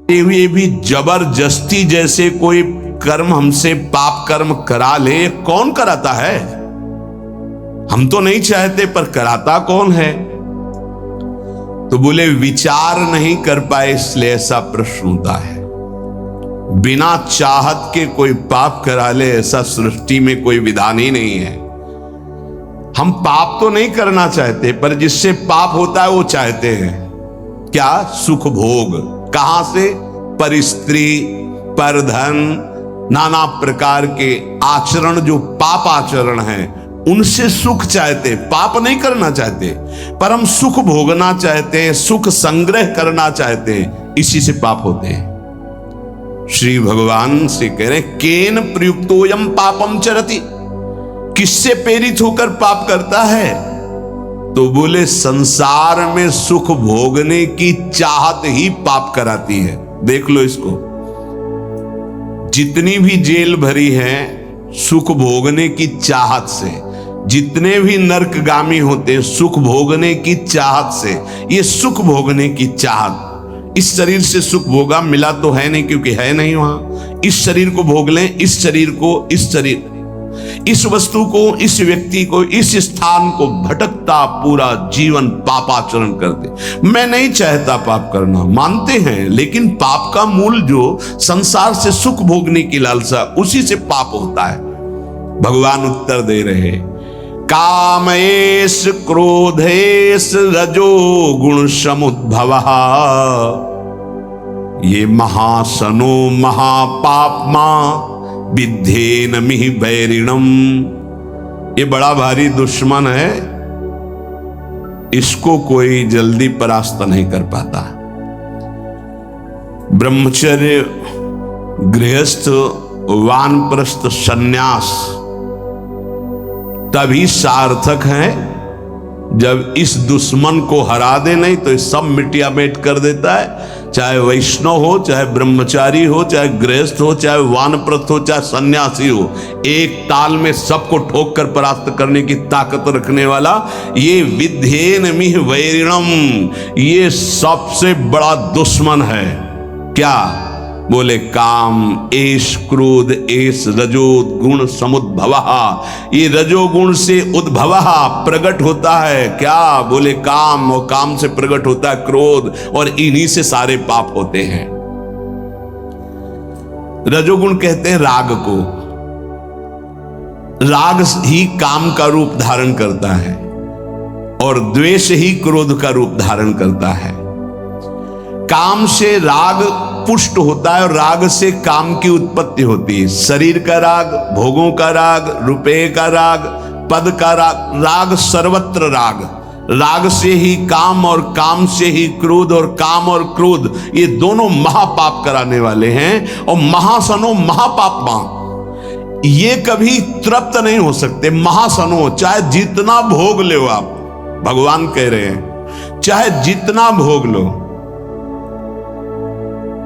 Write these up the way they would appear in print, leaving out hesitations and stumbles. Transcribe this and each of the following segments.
ये भी जबरदस्ती जैसे कोई कर्म हमसे पाप कर्म करा ले, कौन कराता है? हम तो नहीं चाहते पर कराता कौन है? तो बोले विचार नहीं कर पाए इसलिए ऐसा प्रश्न होता है। बिना चाहत के कोई पाप करा ले ऐसा सृष्टि में कोई विधान ही नहीं है। हम पाप तो नहीं करना चाहते पर जिससे पाप होता है वो चाहते हैं क्या? सुख भोग। कहां से? पर स्त्री, पर धन, नाना प्रकार के आचरण जो पाप आचरण हैं उनसे सुख चाहते, पाप नहीं करना चाहते पर हम सुख भोगना चाहते हैं, सुख संग्रह करना चाहते हैं, इसी से पाप होते हैं। श्री भगवान से कह रहे केन प्रयुक्तोयम पापम चरति, किससे प्रेरित होकर पाप करता है? तो बोले संसार में सुख भोगने की चाहत ही पाप कराती है। देख लो इसको, जितनी भी जेल भरी है सुख भोगने की चाहत से, जितने भी नरकगामी होते सुख भोगने की चाहत से। ये सुख भोगने की चाहत, इस शरीर से सुख भोगा मिला तो है नहीं क्योंकि है नहीं वहां। इस शरीर को भोग लें, इस शरीर को, इस शरीर, इस वस्तु को, इस व्यक्ति को, इस स्थान को भटकता पूरा जीवन पापाचरण करते। मैं नहीं चाहता पाप करना, मानते हैं, लेकिन पाप का मूल जो संसार से सुख भोगने की लालसा, उसी से पाप होता है। भगवान उत्तर दे रहे कामेश क्रोधेश रजो गुण समुद्भवः, ये महासनो महापापमा विद्धेन मिहि वैरिणम। ये बड़ा भारी दुश्मन है, इसको कोई जल्दी परास्त नहीं कर पाता। ब्रह्मचर्य, गृहस्थ, वानप्रस्थ, सन्यास तभी सार्थक है जब इस दुश्मन को हरा दे, नहीं तो सब मिटिया मेट कर देता है। चाहे वैष्णव हो, चाहे ब्रह्मचारी हो, चाहे गृहस्थ हो, चाहे वानप्रस्थ हो, चाहे सन्यासी हो, एक ताल में सबको ठोक कर परास्त करने की ताकत रखने वाला ये विद्धेन मिहि वैरिणम, ये सबसे बड़ा दुश्मन है। क्या? बोले काम एष क्रोध एष रजो गुण समुद्भवः, ये रजोगुण से उद्भवः प्रकट होता है। क्या? बोले काम, और काम से प्रकट होता है क्रोध, और इन्हीं से सारे पाप होते हैं। रजोगुण कहते हैं राग को, राग ही काम का रूप धारण करता है और द्वेष ही क्रोध का रूप धारण करता है। काम से राग पुष्ट होता है और राग से काम की उत्पत्ति होती है। शरीर का राग, भोगों का राग, रुपये का राग, पद का राग, राग सर्वत्र राग, राग से ही काम और काम से ही क्रोध, और काम और क्रोध ये दोनों महापाप कराने वाले हैं। और महासनो महापापमा, ये कभी तृप्त नहीं हो सकते। महासनो, चाहे जितना भोग लो आप, भगवान कह रहे हैं चाहे जितना भोग लो,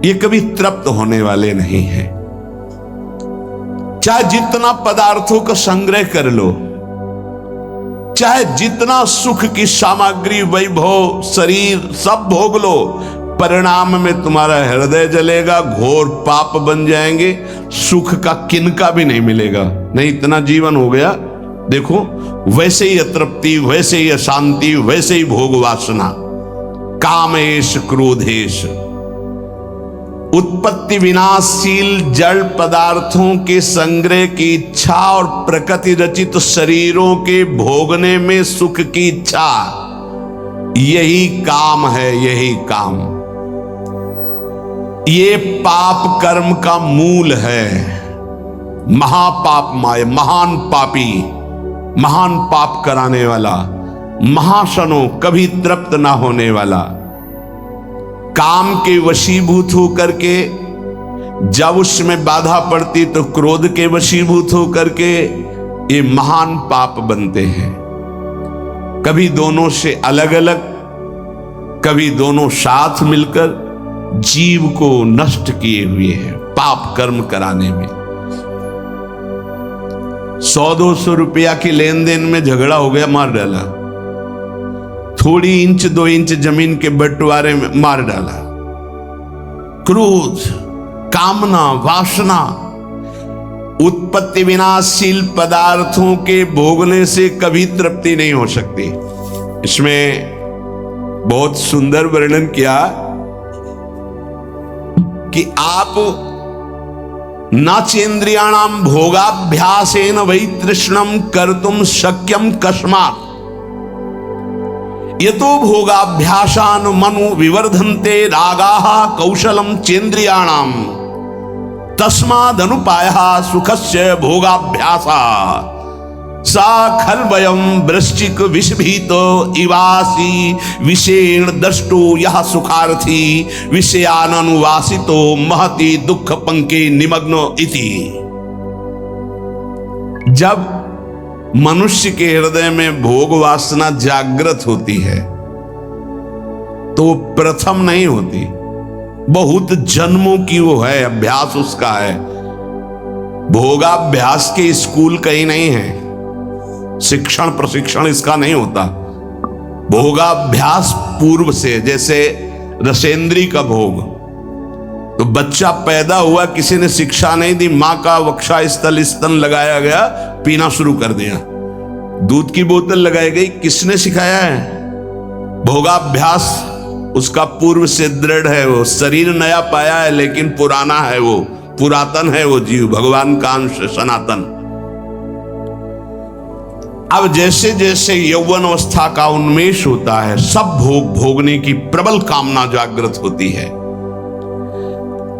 ये कभी तृप्त होने वाले नहीं हैं। चाहे जितना पदार्थों का संग्रह कर लो, चाहे जितना सुख की सामग्री, वैभव, शरीर सब भोग लो, परिणाम में तुम्हारा हृदय जलेगा, घोर पाप बन जाएंगे, सुख का किनका भी नहीं मिलेगा। नहीं, इतना जीवन हो गया, देखो वैसे ही अतृप्ति, वैसे ही अशांति, वैसे ही भोग वासना। कामेश क्रोधेश, उत्पत्ति विनाशशील जड़ पदार्थों के संग्रह की इच्छा और प्रकृति रचित शरीरों के भोगने में सुख की इच्छा, यही काम है, यही काम। ये पाप कर्म का मूल है। महापाप माय, महान पापी, महान पाप कराने वाला, महाशनो, कभी तृप्त ना होने वाला, काम के वशीभूत होकर के जब उसमें बाधा पड़ती तो क्रोध के वशीभूत होकर के ये महान पाप बनते हैं। कभी दोनों से अलग अलग, कभी दोनों साथ मिलकर जीव को नष्ट किए हुए हैं पाप कर्म कराने में। 100-200 रुपया की लेन देन में झगड़ा हो गया, मार डाला। थोड़ी इंच 2 इंच जमीन के बंटवारे में मार डाला। क्रोध, कामना, वासना, उत्पत्ति विनाशशील पदार्थों के भोगने से कभी तृप्ति नहीं हो सकती। इसमें बहुत सुंदर वर्णन किया कि आप नाचेन्द्रियाणाम भोगाभ्यासेन वै तृष्णम कर्तुम शक्यम कस्मात् यतो भोगाभ्यासान मनु विवर्धन्ते रागाः कौशलम चेन्द्रियाणाम तस्मादनुपायः सुखस्य भोगाभ्यासा सा खल्वयम वृश्चिक विषभीतो इवासी विषेण दष्टो यह सुखार्थी विषयाननुवासितो महति दुख पंके निमग्नो इति। जब मनुष्य के हृदय में भोग वासना जागृत होती है तो प्रथम नहीं होती, बहुत जन्मों की वो है, अभ्यास उसका है। भोगाभ्यास के स्कूल कहीं नहीं है, शिक्षण प्रशिक्षण इसका नहीं होता। भोगाभ्यास पूर्व से, जैसे रसेंद्री का भोग, तो बच्चा पैदा हुआ, किसी ने शिक्षा नहीं दी, मां का वक्षा स्थल स्तन लगाया गया, पीना शुरू कर दिया, दूध की बोतल लगाई गई, किसने सिखाया है? भोगाभ्यास उसका पूर्व से दृढ़ है। वो शरीर नया पाया है लेकिन पुराना है, वो पुरातन है, वो जीव भगवान का अंश सनातन। अब जैसे जैसे यौवन अवस्था का उन्मेष होता है, सब भोग भोगने की प्रबल कामना जागृत होती है।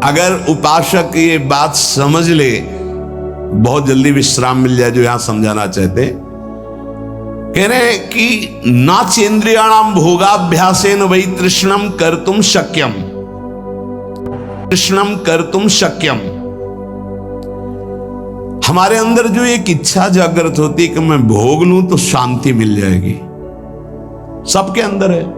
अगर उपासक ये बात समझ ले, बहुत जल्दी विश्राम मिल जाए। जो यहां समझाना चाहते, कह रहे हैं कि नाचेन्द्रियाणाम भोगाभ्यासेन वै तृष्णम कर्तुम शक्यम, तृष्णम कर्तुम शक्यम। हमारे अंदर जो एक इच्छा जागृत होती है कि मैं भोग लूं तो शांति मिल जाएगी, सबके अंदर है।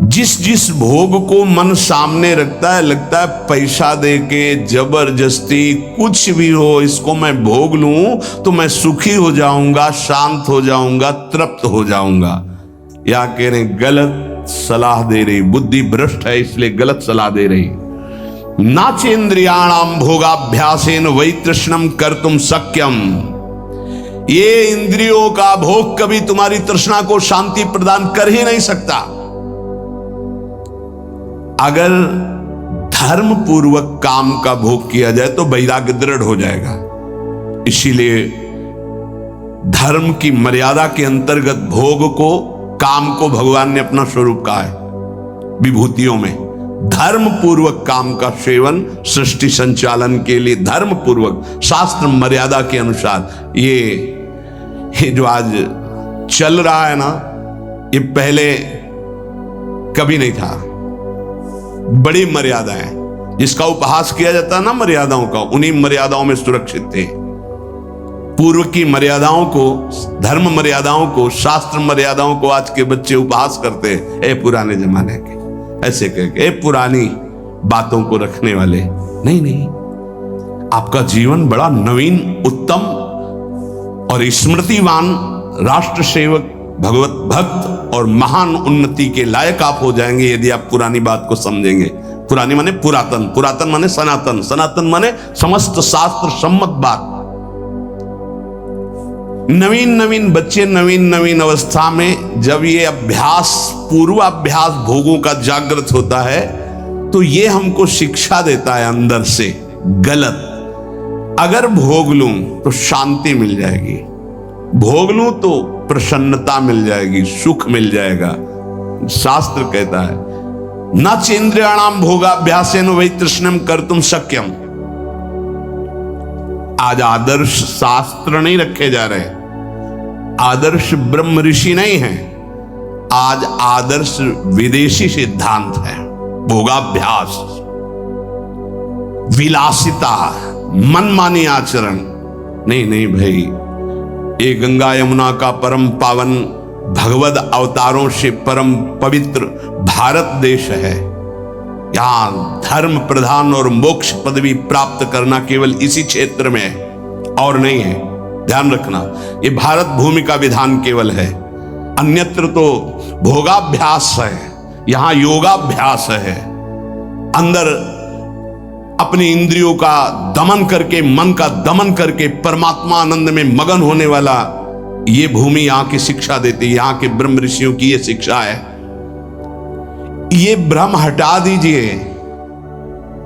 जिस जिस भोग को मन सामने रखता है, लगता है पैसा देके जबरदस्ती कुछ भी हो, इसको मैं भोग लूं तो मैं सुखी हो जाऊंगा, शांत हो जाऊंगा, तृप्त हो जाऊंगा। या कह रहे गलत सलाह दे रही, बुद्धि भ्रष्ट है इसलिए गलत सलाह दे रही। नाचेन्द्रियाणाम भोगाभ्यासेन वै तृष्णम कर्तुम शक्यम। ये इंद्रियों का भोग कभी तुम्हारी तृष्णा को शांति प्रदान कर ही नहीं सकता। अगर धर्म पूर्वक काम का भोग किया जाए तो वैराग्य दृढ़ हो जाएगा। इसीलिए धर्म की मर्यादा के अंतर्गत भोग को, काम को भगवान ने अपना स्वरूप कहा है विभूतियों में। धर्म पूर्वक काम का सेवन सृष्टि संचालन के लिए धर्म पूर्वक, शास्त्र मर्यादा के अनुसार। ये जो आज चल रहा है ना, ये पहले कभी नहीं था। बड़ी मर्यादाएं, जिसका उपहास किया जाता है ना मर्यादाओं का, उन्हीं मर्यादाओं में सुरक्षित थे। पूर्व की मर्यादाओं को, धर्म मर्यादाओं को, शास्त्र मर्यादाओं को आज के बच्चे उपहास करते हैं। ए पुराने जमाने के, ऐसे कहके, ए पुरानी बातों को रखने वाले। नहीं नहीं, आपका जीवन बड़ा नवीन, उत्तम और स्मृतिवान, राष्ट्र सेवक, भगवत भक्त और महान उन्नति के लायक आप हो जाएंगे यदि आप पुरानी बात को समझेंगे। पुरानी माने पुरातन, पुरातन माने सनातन, सनातन माने समस्त शास्त्र सम्मत बात। नवीन नवीन बच्चे नवीन नवीन अवस्था में जब ये अभ्यास, पूर्वाभ्यास भोगों का जागृत होता है तो ये हमको शिक्षा देता है अंदर से गलत। अगर भोग लूं तो शांति मिल जाएगी, भोग लूं तो प्रसन्नता मिल जाएगी, सुख मिल जाएगा। शास्त्र कहता है न चेन्द्रियाणाम भोगाभ्यासेन वै तृष्णम कर्तुम शक्यम। आज आदर्श शास्त्र नहीं रखे जा रहे, आदर्श ब्रह्म ऋषि नहीं है, आज आदर्श विदेशी सिद्धांत है। भोगाभ्यास, विलासिता, मनमानी आचरण। नहीं नहीं भाई, ये गंगा यमुना का परम पावन, भगवद अवतारों से परम पवित्र भारत देश है। यहां धर्म प्रधान और मोक्ष पदवी प्राप्त करना केवल इसी क्षेत्र में है और नहीं है। ध्यान रखना, ये भारत भूमि का विधान केवल है, अन्यत्र तो भोगाभ्यास है, यहां योगाभ्यास है। अंदर अपनी इंद्रियों का दमन करके, मन का दमन करके परमात्मा आनंद में मगन होने वाला, ये भूमि यहां की शिक्षा देती है। यहां के ब्रह्म ऋषियों की ये शिक्षा है। ये भ्रम हटा दीजिए।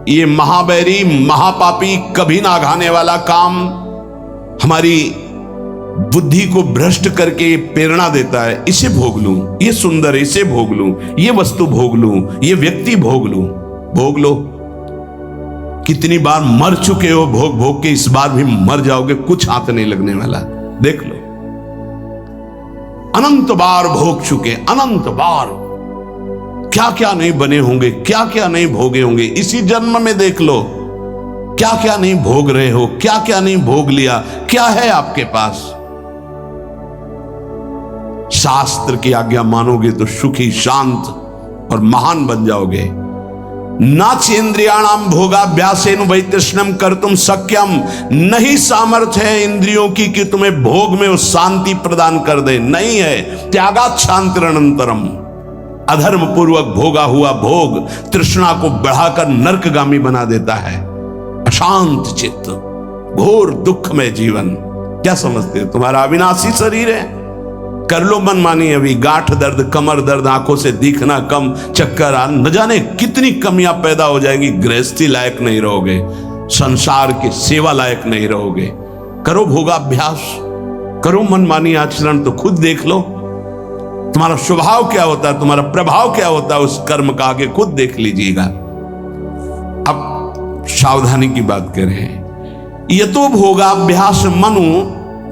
ये महाबैरी महापापी कभी ना घाने वाला काम हमारी बुद्धि को भ्रष्ट करके प्रेरणा देता है। इसे भोग लूं, ये सुंदर, इसे भोग लूं, ये वस्तु भोग लूं, ये व्यक्ति भोग लूं। भोग लो। कितनी बार मर चुके हो भोग भोग के, इस बार भी मर जाओगे, कुछ हाथ नहीं लगने वाला। देख लो, अनंत बार भोग चुके, अनंत बार क्या क्या नहीं बने होंगे, क्या क्या नहीं भोगे होंगे। इसी जन्म में देख लो क्या क्या नहीं भोग रहे हो, क्या क्या नहीं भोग लिया, क्या है आपके पास। शास्त्र की आज्ञा मानोगे तो सुखी, शांत और महान बन जाओगे। नाचेन्द्रियाणाम भोगाभ्यासेन वैतृष्णम कर्तुम शक्यम। नहीं सामर्थ्य है इंद्रियों की कि तुम्हें भोग में वो शांति प्रदान कर दे, नहीं है। त्यागात् शांतिरनंतरम। अधर्म पूर्वक भोगा हुआ भोग तृष्णा को बढ़ाकर नरकगामी बना देता है। अशांत चित्त, घोर दुख में जीवन। क्या समझते हो तुम्हारा अविनाशी शरीर है? कर लो मनमानी। अभी गांठ दर्द, कमर दर्द, आंखों से दिखना कम, चक्कर आ, न जाने कितनी कमियां पैदा हो जाएंगी। गृहस्थी लायक नहीं रहोगे, संसार की सेवा लायक नहीं रहोगे। करो भोगाभ्यास, करो मनमानी आचरण, तो खुद देख लो तुम्हारा स्वभाव क्या होता है, तुम्हारा प्रभाव क्या होता है उस कर्म का। आगे खुद देख लीजिएगा। अब सावधानी की बात कर रहे हैं। यतो भोगाभ्यास मनु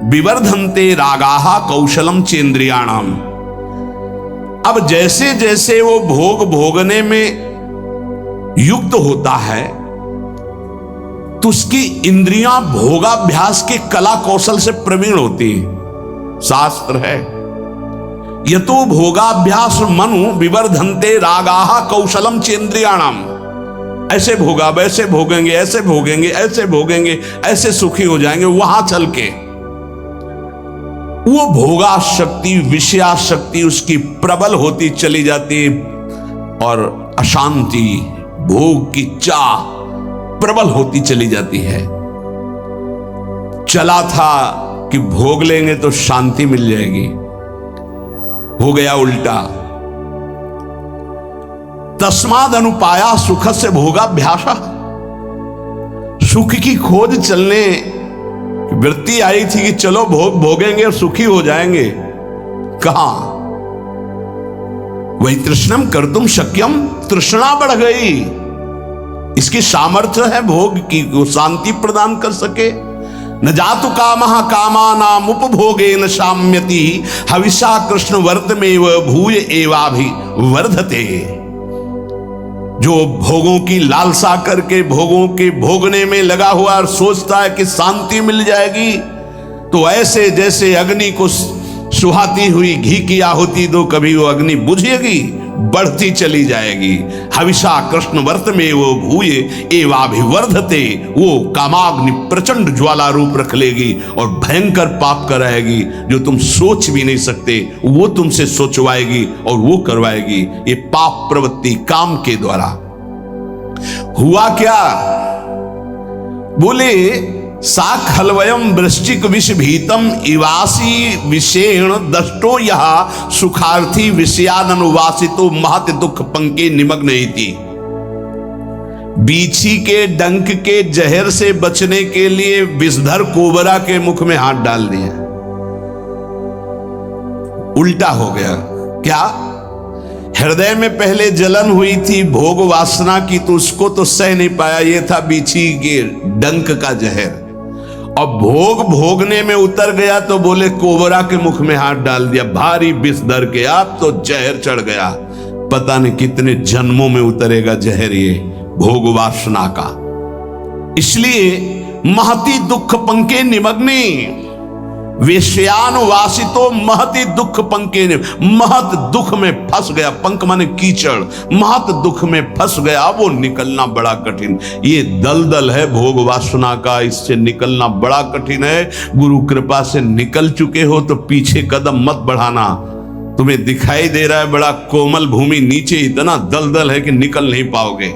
विवर्धन्ते रागाः कौशलम चेन्द्रियाणाम। अब जैसे जैसे वो भोग भोगने में युक्त होता है तो उसकी इंद्रियां भोगाभ्यास के कला कौशल से प्रवीण होती हैं। शास्त्र है, यतो भोगाभ्यास मनु विवर्धन्ते रागाः कौशलम चेन्द्रियाणाम। ऐसे भोगा, वैसे भोगेंगे, ऐसे भोगेंगे, ऐसे भोगेंगे, ऐसे सुखी हो जाएंगे। वहां चल के वो भोगा शक्ति, विषया शक्ति उसकी प्रबल होती चली जाती है और अशांति, भोग की चाह प्रबल होती चली जाती है। चला था कि भोग लेंगे तो शांति मिल जाएगी, हो गया उल्टा। तस्माद अनुपाया सुख से भोगाभ्यास। सुख की खोज चलने वृत्ति आई थी कि चलो भोग भोगेंगे और सुखी हो जाएंगे। कहां? वही तृष्णम कर्तुम शक्यम। तृष्णा बढ़ गई, इसकी सामर्थ्य है भोग की, वो शांति प्रदान कर सके। न जातु कामः कामानाम उपभोगेन शाम्यति हविषा कृष्ण वर्तमेव भूय एवाभि वर्धते। जो भोगों की लालसा करके भोगों के भोगने में लगा हुआ और सोचता है कि शांति मिल जाएगी, तो ऐसे जैसे अग्नि को सुहाती हुई घी की आहुति दो, कभी वो अग्नि बुझेगी, बढ़ती चली जाएगी। हविषा कृष्ण वर्त में वो भूये एवाभिवर्धते। वो कामाग्नि प्रचंड ज्वाला रूप रख लेगी और भयंकर पाप कराएगी जो तुम सोच भी नहीं सकते, वो तुमसे सोचवाएगी और वो करवाएगी। ये पाप प्रवृत्ति काम के द्वारा। हुआ क्या? बोले सा खलवयम वृश्चिक विष भीतम इवासी विषेण दष्टो यह सुखार्थी विषयानुवासितो महत दुख पंके निमग्न इति। बीछी के डंक के जहर से बचने के लिए विषधर कोबरा के मुख में हाथ डाल दिया। उल्टा हो गया। क्या? हृदय में पहले जलन हुई थी भोग वासना की, तो उसको तो सह नहीं पाया, ये था बीछी के डंक का जहर। अब भोग भोगने में उतर गया तो बोले कोबरा के मुख में हाथ डाल दिया, भारी विष धर के, अब तो जहर चढ़ गया। पता नहीं कितने जन्मों में उतरेगा जहर ये भोग वासना का। इसलिए महती दुख पंके निमग्ने विषयानुवासितो महती दुख पंके। महत दुख में फंस गया। पंक माने कीचड़। महत दुख में फंस गया, वो निकलना बड़ा कठिन। ये दलदल है भोग वासना का, इससे निकलना बड़ा कठिन है। गुरु कृपा से निकल चुके हो तो पीछे कदम मत बढ़ाना। तुम्हें दिखाई दे रहा है बड़ा कोमल भूमि, नीचे इतना दलदल है कि निकल नहीं पाओगे।